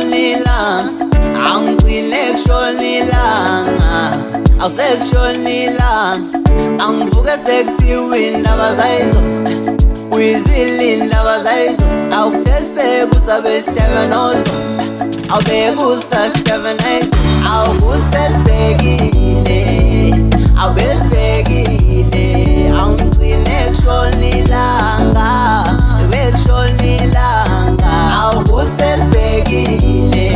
shonilanga angigcine kushonilanga awusekushonilanga angivuke sekuthiwa indaba zayizo uyizwile indaba zayizo awukuthethe kusabe sijava nozo awubeke usasijava nayizo awukusesibhekile awubesibhekile angigcine kushonilanga bekushonilanga awukusesibhekile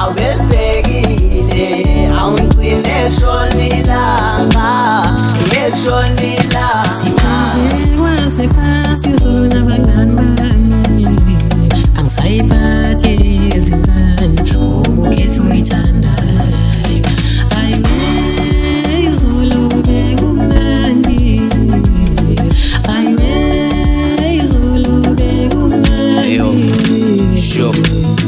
awubesibhekile angigcine kushonilanga bekushonilanga Sizolo nabangani bami angisayiphathi izingane ukukhetha uyithandayo ayiwe izolo bekumnandi ayiwe izolo bekumnandi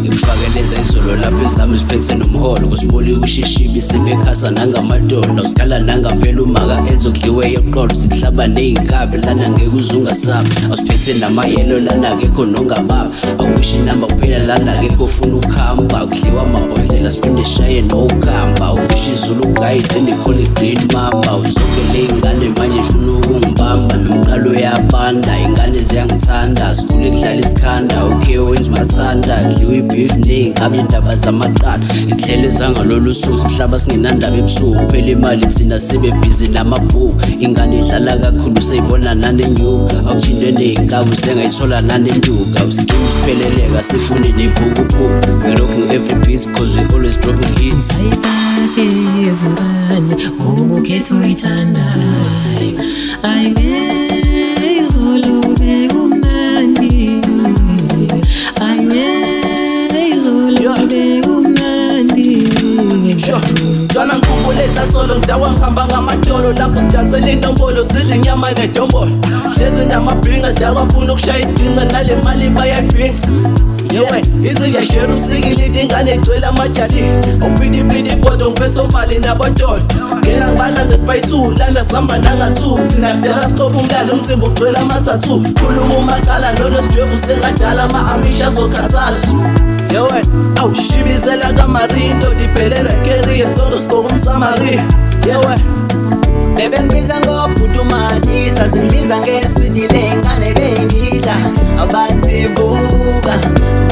Ngifakeleza izolo lapho ezami siphethe nomholo kusibuli kushishibi sebekhasa nangamadolo usikhala nangampela umaka ezokudliwe yoqolo sihlaba neyinkabi lana ngeke uzungasaba awusiphethe namayelo lana akekho nongababa awukusho inamba kuphela lana akekho ufuna ukuhamba kudliwa amabhodlela siphinde shaye nogamba ukusho izulu guide ndikhole green mamba uzokele ingane manje ifuna ukungibamba nomqalo yabanda ingane ziyangithanda sikhule kudlala isikhanda okay wenza mathanda kudliwa beef neyinkabi indaba zamaqala indlela ezangalolu suku sihlaba singenandaba ebusuku phela imali thina sebebhizi namabhuku ingane idlala kakhulu seyibona nanenyuka awujinde neyinkabi sengayithola nanenduka awusikimi sipheleleka sifune nebhukubuku we rocking every beat cause we always dropping hits ayiphathi izingane ukukhetha uyithandayo ayiwe izolo bekumnandi ayiwe izolo bekumnandi Jana ngikhumbuleza solo ndawa ngihamba ngamadolo lapho sidansela inombolo sidla inyama nedombolo hlezi namabhinga dakwafuna ukushaya isiginca nale mali bayayibhinca yewe izingiyashera usikilide ingane igcwele amajali awuphindiphinda ibhodo ngiphethe mali nabotolo ngena ngibala ngesipayi-2 landa sihamba nanga-2 thina kudala sithoba umlalo umzimba ugcwele amathathu khuluma umaqala nonosijwebu sengadala ama-amisha azokhathala yewe awushibizela kamarindo diphelelwe keriye sonto sibhoka umsamari yewe bebengibiza ngobhutumani sazimbiza ngeswidi lengane bengidla abathi vuka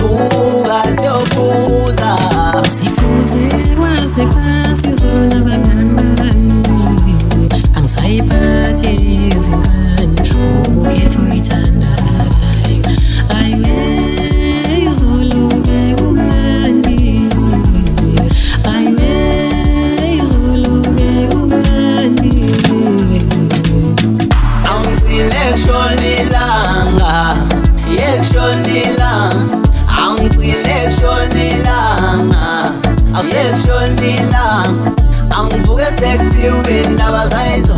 vuka siyobuza siphuze kwasephasi izolo nabangani bami angisayiphathi izingane ukukhetha uyithandayo ayiwe izolo bekumnandi ayiwe izolo bekumnandi angigcine kushonilanga yekushonilanga angigcine kushonilanga awusekushonilanga angivuke sekuthiwa indaba zayizo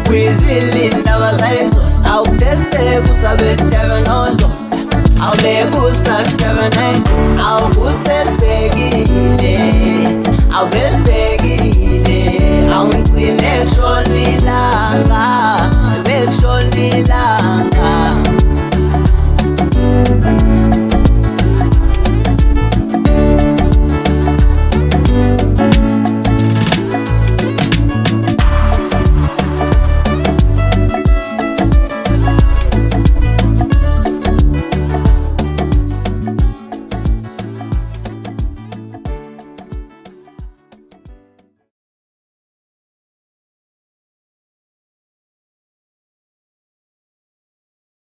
uyizwile indaba zayizo awukuthethe kusabe sijava nozo awubeke usasijava nayizo awukusesibhekile awubese